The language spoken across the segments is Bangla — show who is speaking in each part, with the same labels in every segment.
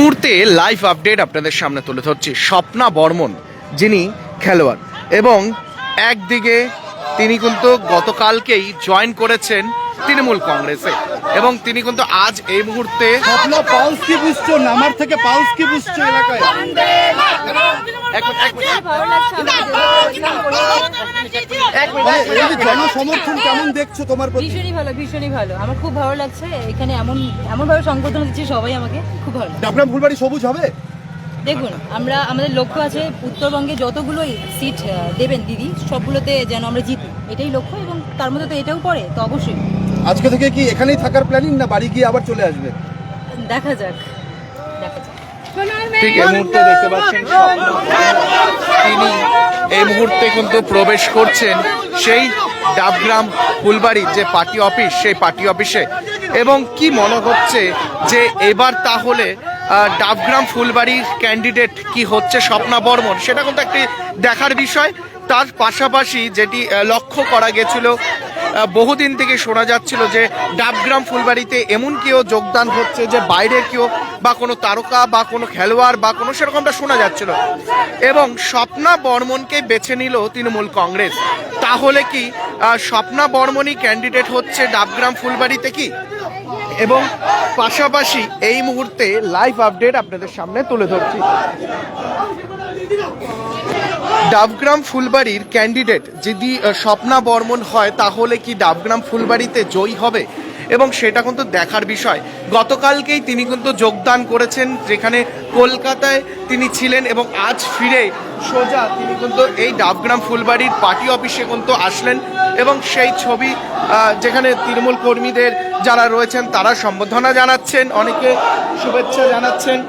Speaker 1: মুহূর্তে লাইভ আপডেট আপনাদের সামনে তুলে ধরছি। স্বপ্না বর্মন যিনি খেলোয়াড় এবং একদিকে তিনি কিন্তু গতকালকেই জয়েন করেছেন তৃণমূল কংগ্রেসে এবং তিনি কিন্তু আজ এই মুহূর্তে
Speaker 2: স্বপ্না পালস কি বুঝছো, নামার থেকে পালস কি বুঝছো এলাকায়? জনসমর্থন কেমন দেখছো তোমার প্রতি?
Speaker 3: ভীষণই ভালো। আমার খুব ভালো লাগছে। এখানে এমন ভাবে সংবর্ধনা দিচ্ছে সবাই, আমাকে খুব ভালো লাগছে।
Speaker 2: ডাবগ্রাম ফুলবাড়ি সবুজ হবে।
Speaker 3: দেখুন, আমাদের লক্ষ্য আছে উত্তরবঙ্গে যতগুলো সিট দেবেন দিদি, সবগুলোতে যেন আমরা জিতি, এটাই লক্ষ্য। এবং তার মধ্যে তো এটাও পড়ে, তো অবশ্যই।
Speaker 2: আজকে থেকে কি এখানেই থাকার প্ল্যানিং, না বাড়ি গিয়ে আবার চলে আসবে?
Speaker 3: দেখা যাক।
Speaker 1: ঠিক এই মুহূর্তে দেখতে পাচ্ছেন তিনি এই মুহূর্তে কিন্তু প্রবেশ করছেন সেই ডাবগ্রাম ফুলবাড়ির যে পার্টি অফিস, সেই পার্টি অফিসে। এবং কি মনে হচ্ছে যে এবার তাহলে ডাবগ্রাম ফুলবাড়ির ক্যান্ডিডেট কি হচ্ছে স্বপ্না বর্মন, সেটা কিন্তু একটি দেখার বিষয়। তার পাশাপাশি যেটি লক্ষ্য করা গেছিল, বহুদিন থেকে শোনা যাচ্ছিল যে ডাবগ্রাম ফুলবাড়িতে এমন কেউ যোগদান হচ্ছে যে বাইরের কেউ বা কোনো তারকা বা কোনো খেলোয়াড় বা কোনো সেরকমটা শোনা যাচ্ছিল, এবং স্বপ্না বর্মনকে বেছে নিল তৃণমূল কংগ্রেস। তাহলে কি স্বপ্না বর্মনই ক্যান্ডিডেট হচ্ছে ডাবগ্রাম ফুলবাড়িতে কি? এবং পাশাপাশি এই মুহূর্তে লাইভ আপডেট আপনাদের সামনে তুলে ধরছি। ডাবগ্রাম ফুলবাড়ির ক্যান্ডিডেট যদি স্বপ্না বর্মন হয়, তাহলে কি ডাবগ্রাম ফুলবাড়িতে জয়ী হবে? এবং সেটা কিন্তু দেখার বিষয়। গতকালকেই তিনি কিন্তু যোগদান করেছেন, যেখানে কলকাতায় তিনি ছিলেন, এবং আজ ফিরে সোজা তিনি কিন্তু এই ডাবগ্রাম ফুলবাড়ির পার্টি অফিসে কিন্তু আসলেন। এবং সেই ছবি, যেখানে তৃণমূল কর্মীদের যারা রয়েছেন তারা সম্বর্ধনা জানাচ্ছেন, অনেকে শুভেচ্ছা জানাচ্ছেন।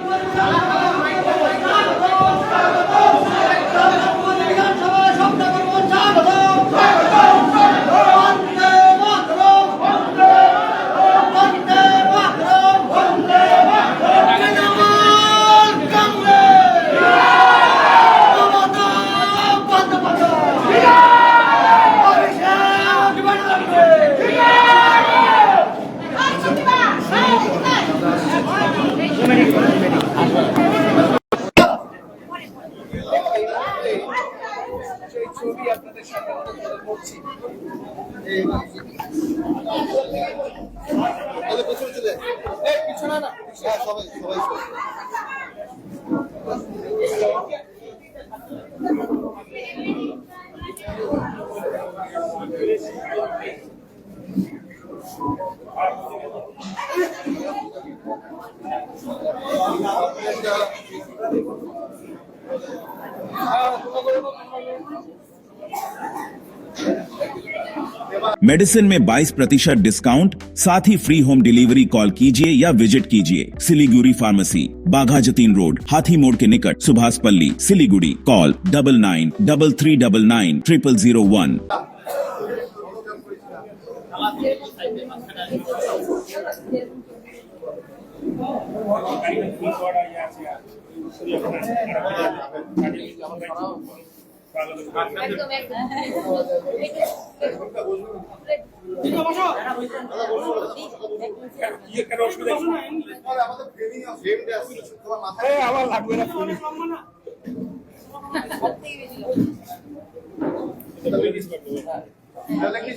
Speaker 4: मेडिसिन में 22% डिस्काउंट, साथ ही फ्री होम डिलीवरी। कॉल कीजिए या विजिट कीजिए सिलीगुड़ी फार्मेसी, बाघा जतीन रोड, हाथी मोड़ के निकट, सुभाष पल्ली, सिलीगुड़ी। कॉल 9933990001।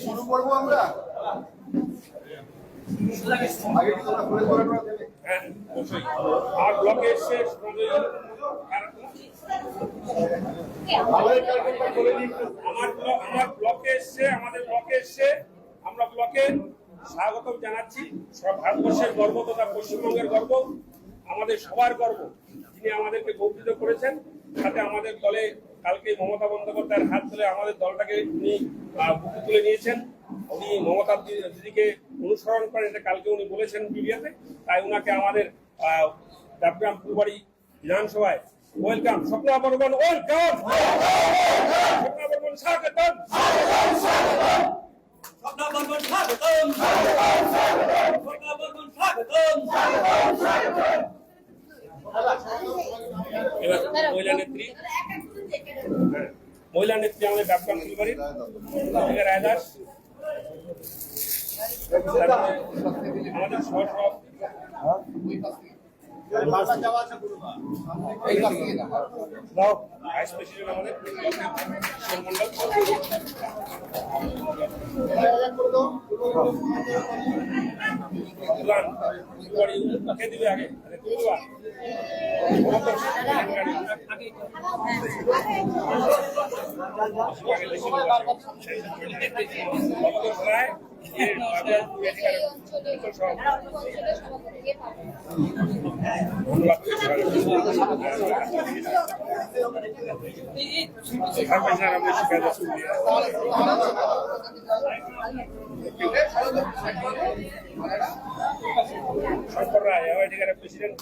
Speaker 2: শুরু করবো আমরা।
Speaker 5: আর ব্লকে এসে আমাদের ব্লকে এসে আমরা ব্লকে স্বাগত জানাচ্ছি। ভারতবর্ষের গর্ব তথা পশ্চিমবঙ্গের গর্ব, আমাদের সবার গর্ব, যিনি আমাদেরকে গৌরবিত করেছেন। সাথে আমাদের দলে কালকে মমতা বন্দ্যোপাধ্যায়ের হাত ধরে আমাদের দলটাকে উনি বুকে তুলে নিয়েছেন। উনি মমতা দিদিকে অনুসরণ করেন, এটা কালকে উনি বলেছেন মিডিয়াতে। তাই উনাকে আমাদের ডাবগ্রাম ফুলবাড়ি বিধানসভায় ওয়েলকাম। স্বপ্না বর্মন ওয়েলকাম, স্বপ্না বর্মন স্বাগতম, স্বপ্না বর্মন স্বাগতম, স্বপ্না বর্মন স্বাগতম। এবার মহিলা নেত্রী আমাদের ডাবগ্রাম ফুলবাড়ির রায় দাস, আমাদের সহ ভাইস প্রেসিডেন্ট আমাদের কিশোর মন্ডল। প্রধান ফুলবাড়ি কে দিবে আগে? তুমি দিবা? শঙ্কর রায় এখানে প্রেসিডেন্ট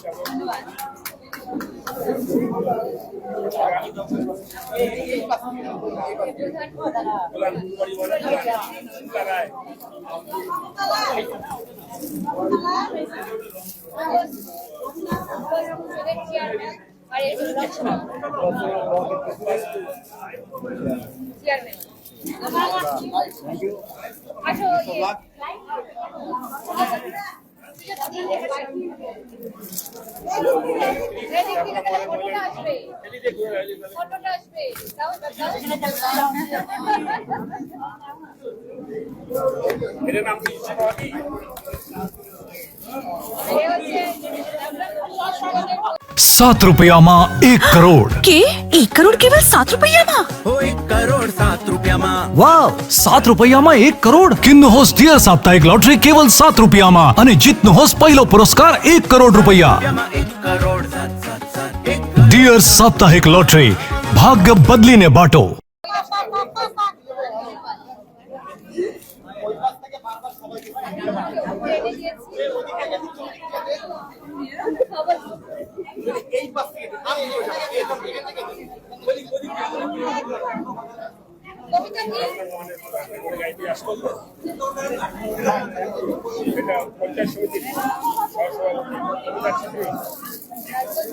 Speaker 5: রায় এর নাম কি?
Speaker 6: 7 रुपयाમાં 1 કરોડ
Speaker 7: કે 1 કરોડ કેવલ 7 રૂપિયામાં?
Speaker 6: વાવ 7 રૂપિયામાં 1 કરોડ કિન્નું હોસ ડિયર સાપ્તાહિક લોટરી કેવલ 7 રૂપિયામાં અને જીતનું હોસ પહેલો પુરસ્કાર 1 કરોડ રૂપિયા ડિયર સાપ્તાહિક લોટરી ભાગ્ય બદલીને બાટો।
Speaker 5: এটা পঞ্চায়েত সমিতির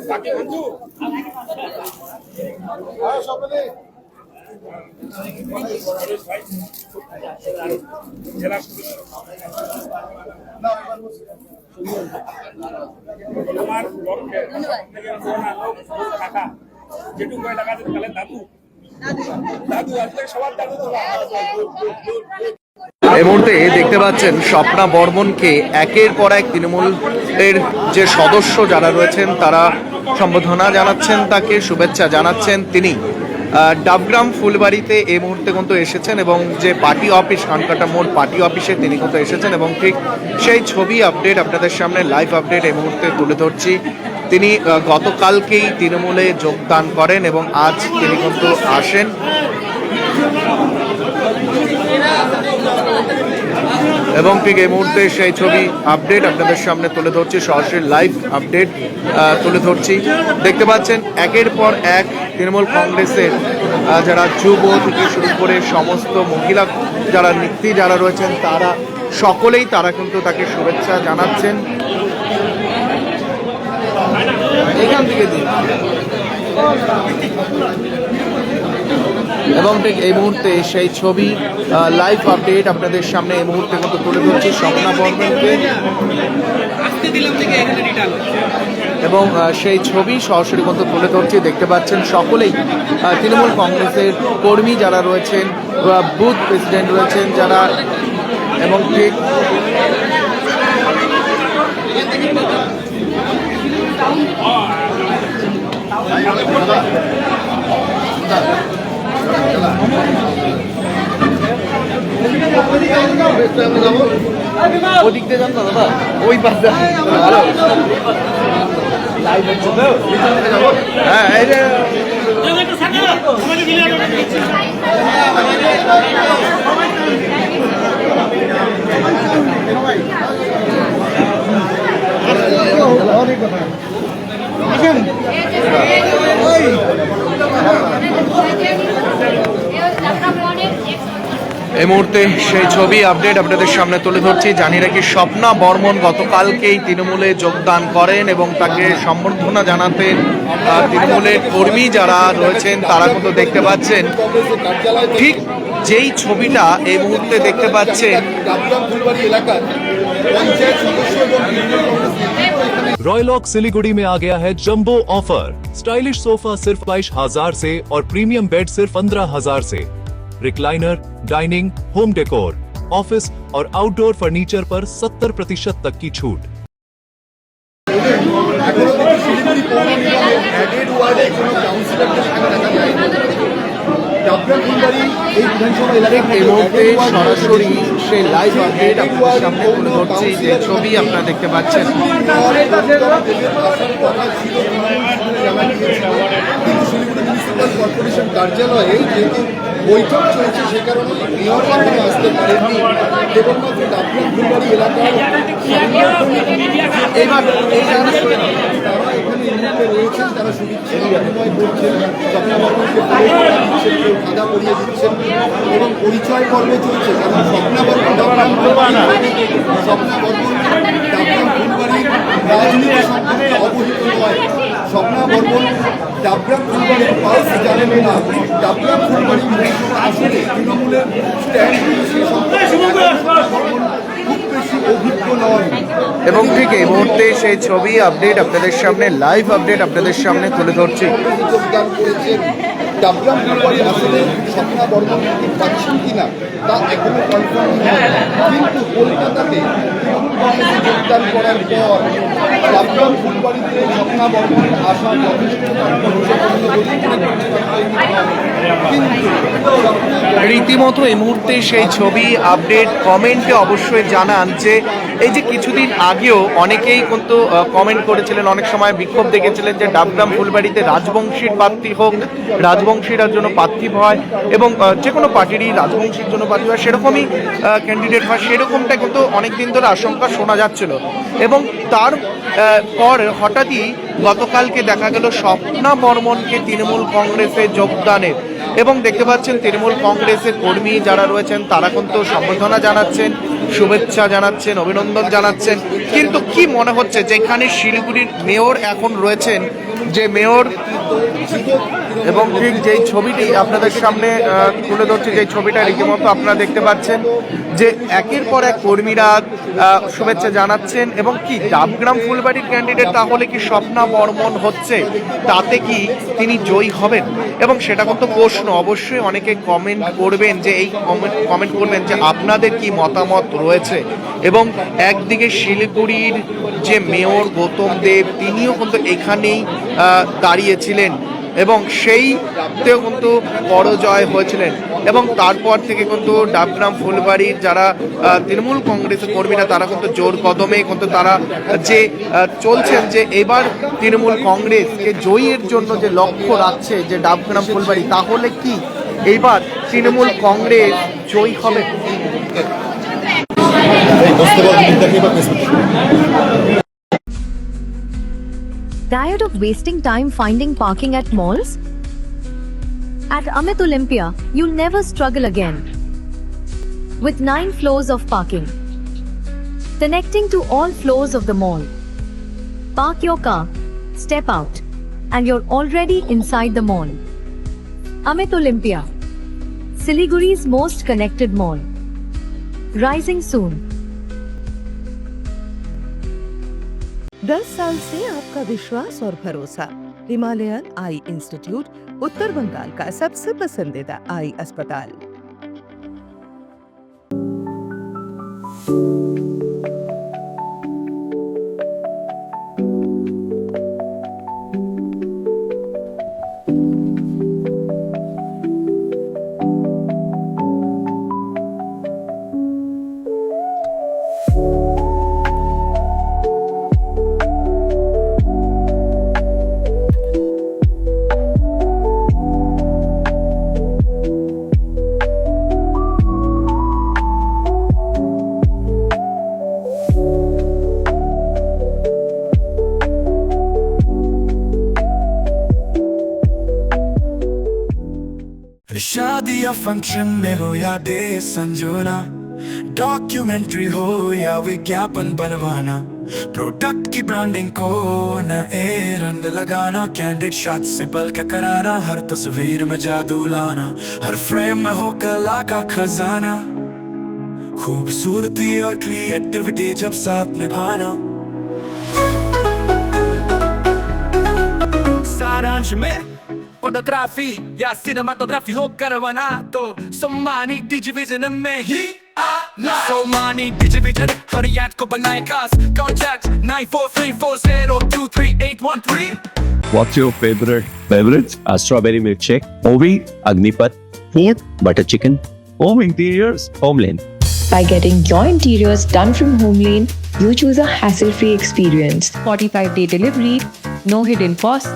Speaker 5: বাকি বন্ধু জেলা আমার ব্লকের থেকে পুরোনো লোক টাকা যেটুকু টাকা দিতে গেলে দাদু দাদু আজকে সবার দাদু তোলা।
Speaker 1: এই মুহূর্তে দেখতে পাচ্ছেন স্বপ্না বর্মনকে একের পর এক তৃণমূলের যে সদস্য যারা রয়েছেন তারা সম্বোধনা জানাচ্ছেন, তাকে শুভেচ্ছা জানাচ্ছেন। তিনি ডাবগ্রাম ফুলবাড়িতে এই মুহূর্তে কিন্তু এসেছেন এবং যে পার্টি অফিস খানকাটা মোড় পার্টি অফিসে তিনি কিন্তু এসেছেন এবং ঠিক সেই ছবি আপডেট আপনাদের সামনে লাইভ আপডেট এই মুহূর্তে তুলে ধরছি। তিনি গতকালকেই তৃণমূলে যোগদান করেন এবং আজ তিনি কিন্তু আসেন এবং ঠিক এই মুহূর্তে সেই ছবি আপডেট আপনাদের সামনে তুলে ধরছি, সরাসরি লাইভ আপডেট তুলে ধরছি। দেখতে পাচ্ছেন একের পর এক তৃণমূল কংগ্রেসের যারা যুব থেকে শুরু করে সমস্ত মহিলা যারা নেত্রী যারা রয়েছেন তারা সকলেই তারা কিন্তু তাকে শুভেচ্ছা জানাচ্ছেন। এখান থেকে দিন এবং ঠিক এই মুহূর্তে সেই ছবি লাইভ আপডেট আপনাদের সামনে এই মুহূর্তে কিন্তু তুলে ধরছি স্বপ্না বর্মনকে এবং সেই ছবি সরাসরি কিন্তু তুলে ধরছি। দেখতে পাচ্ছেন সকলেই তৃণমূল কংগ্রেসের কর্মী যারা রয়েছেন, বুথ প্রেসিডেন্ট রয়েছেন যারা এবং ঠিক ওদিক দিয়ে যান না দাদা, ওই পাশে হ্যাঁ এই যে এই মুহূর্তে সেই ছবি আপডেট আপনাদের সামনে তুলে ধরছি। জানিয়ে রাখি স্বপ্না বর্মন গতকালকেই তৃণমূলে যোগদান করেন এবং তাকে সম্বর্ধনা জানাতেন তৃণমূলের কর্মী যারা রয়েছেন তারা কিন্তু দেখতে পাচ্ছেন ঠিক যেই ছবিটা এই মুহূর্তে দেখতে পাচ্ছেন
Speaker 2: ডাবগ্রাম ফুলবাড়ি এলাকার পঞ্চায়েত সদস্য এবং
Speaker 8: रॉयलॉक सिलीगुड़ी में आ गया है जंबो ऑफर। स्टाइलिश सोफा सिर्फ 22,000 से और प्रीमियम बेड सिर्फ 15,000 से। Recliner, dining, home decor, office और आउटडोर फर्नीचर पर 70% तक की छूट।
Speaker 2: অ্যাডেড ওয়ার্ডে কোনো কাউন্সিলরকে সেখানে দেখা যায়নি। ডাবগ্রাম ফুলবাড়ি এই বিধানসভা এলাকায়
Speaker 1: এই মুহূর্তে সরাসরি সেই লাইভ আপডেট আপনাদের সামনে তুলে ধরছি, যে ছবি আপনারা দেখতে পাচ্ছেন।
Speaker 2: কিন্তু শিলিগুড়ি মিউনিসিপ্যাল কর্পোরেশন কার্যালয়ে যেহেতু বৈঠক চলছে সে কারণে মেয়র এখানে আসতে পারেননি। কেবলমাত্র ডাবগ্রাম ফুলবাড়ি এলাকার
Speaker 1: এইবার এই জায়গাটা করে নাও।
Speaker 2: তারা এখানে এই মুহূর্তে রয়েছেন, তারা শুভেচ্ছা বিনিময় করছেন, স্বপ্নাবর্মনকে দিচ্ছেন, কেউ খাদা পরিয়ে দিচ্ছেন এবং পরিচয় পর্ব চলছে। কারণ স্বপ্নাবর্মন ডাবগ্রাম ফুলবাড়ির রাজনীতি সম্পর্কে অবহিত নয়। স্বপ্নাবর্মন ডাবগ্রাম ফুলবাড়ির পালস জানেন না। ডাবগ্রাম ফুলবাড়ি বিধানসভা আসনে তৃণমূলের স্ট্যান্ড সে সম্পর্কে খুব বেশি অভিজ্ঞ নয়।
Speaker 1: এবং ঠিক এই মুহূর্তে সেই ছবি আপডেট আপনাদের সামনে, লাইভ আপডেট আপনাদের সামনে তুলে ধরছি।
Speaker 2: যোগদান করেছেন ডাবগ্রাম ফুলবাড়ি আসলে স্বপ্নাবর্মন পাচ্ছেন কিনা তা এখনো কনফার্ম নয়। কিন্তু কলকাতাতে তৃণমূল কংগ্রেসে যোগদান করার পর ডাবগ্রাম ফুলবাড়িতে স্বপ্নাবর্মনের আশা যথেষ্ট
Speaker 1: রীতিমতো এই মুহূর্তে সেই ছবি আপডেট কমেন্টে অবশ্যই জানান যে এই যে কিছুদিন আগেও অনেকেই কিন্তু কমেন্ট করেছিলেন, অনেক সময় বিক্ষোভ দেখেছিলেন যে ডাবগ্রাম ফুলবাড়িতে রাজবংশীর প্রার্থী হোক, রাজবংশীরা জন্য প্রার্থী হয় এবং যে কোনো পার্টিরই রাজবংশীর জন্য প্রার্থী হয় সেরকমই ক্যান্ডিডেট হয়, সেরকমটা কিন্তু অনেকদিন ধরে আশঙ্কা শোনা যাচ্ছিল। এবং তার পর হঠাৎই গতকালকে দেখা গেল স্বপ্না বর্মনকে তৃণমূল কংগ্রেসে যোগদানের, এবং দেখতে পাচ্ছেন তৃণমূল কংগ্রেসের কর্মী যারা রয়েছেন তারা কিন্তু সম্বর্ধনা জানাচ্ছেন, শুভেচ্ছা জানাচ্ছেন, অভিনন্দন জানাচ্ছেন। কিন্তু কি মনে হচ্ছে যেখানে শিলিগুড়ির মেয়র এখন রয়েছেন, যে মেয়র এবং ঠিক যেই ছবিটি আপনাদের সামনে তুলে ধরছে, যেই ছবিটা রীতিমতো আপনারা দেখতে পাচ্ছেন যে একের পর এক কর্মীরা শুভেচ্ছা জানাচ্ছেন। এবং কি ডাবগ্রাম ফুলবাড়ির ক্যান্ডিডেট তাহলে কি স্বপ্না বর্মন হচ্ছে, তাতে কি তিনি জয়ী হবেন? এবং সেটা কিন্তু প্রশ্ন, অবশ্যই অনেকে কমেন্ট করবেন, যে এই কমেন্ট করবেন যে আপনাদের কি মতামত রয়েছে। এবং একদিকে শিলিগুড়ির যে মেয়র গৌতম দেব তিনিও কিন্তু এখানেই দাঁড়িয়েছিলেন এবং সেইতেও কিন্তু পরাজয় হয়েছিলেন। এবং তারপর থেকে কিন্তু ডাবগ্রাম ফুলবাড়ির যারা তৃণমূল কংগ্রেসের কর্মীরা তারা কিন্তু জোর কদমে কিন্তু তারা যে চলছেন যে এবার তৃণমূল কংগ্রেসকে জয়ীর জন্য যে লক্ষ্য রাখছে যে ডাবগ্রাম ফুলবাড়ি, তাহলে কি এইবার তৃণমূল কংগ্রেস জয়ী হবে?
Speaker 9: Tired of wasting time finding parking at malls? At Amit Olympia, you'll never struggle again. With 9 floors of parking, connecting to all floors of the mall. Park your car, step out, and you're already inside the mall. Amit Olympia, Siliguri's most connected mall. Rising soon.
Speaker 10: 10 साल से आपका विश्वास और भरोसा। हिमालयन आई इंस्टीट्यूट, उत्तर बंगाल का सबसे पसंदीदा आई अस्पताल।
Speaker 11: शादी या फंक्शन में हो या डे संजोना, डॉक्यूमेंट्री हो या विज्ञापन बनवाना, प्रोडक्ट की ब्रांडिंग को नए रंग लगाना, कैंडिड शॉट से पल के कराना, हर तस्वीर में जादू लाना, हर फ्रेम में हो कला का खजाना, खूबसूरती और क्रिएटिविटी जब साथ निभाना। सारांश में फोटोग्राफी या सिनेमाटोग्राफी हो करवाना तो सोमानी डिजिविजन में ही आना सोमानी डिजिविजन और याद को बनाए खास contact 9434023813
Speaker 12: What's your favorite beverage? A strawberry milkshake. Ovi, Agnipat. Food, butter chicken. Home interiors, Homeland.
Speaker 7: By getting your interiors done from Homelane, you choose a hassle-free experience. 45-day delivery, no hidden costs,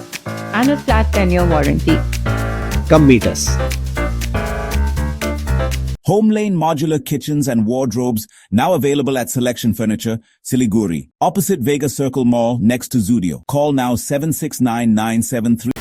Speaker 7: and a flat 10-year warranty.
Speaker 12: Come meet us.
Speaker 4: Homelane Modular Kitchens and Wardrobes now available at Selection Furniture, Siliguri, opposite Vega Circle Mall next to Zudio. Call now 769 973.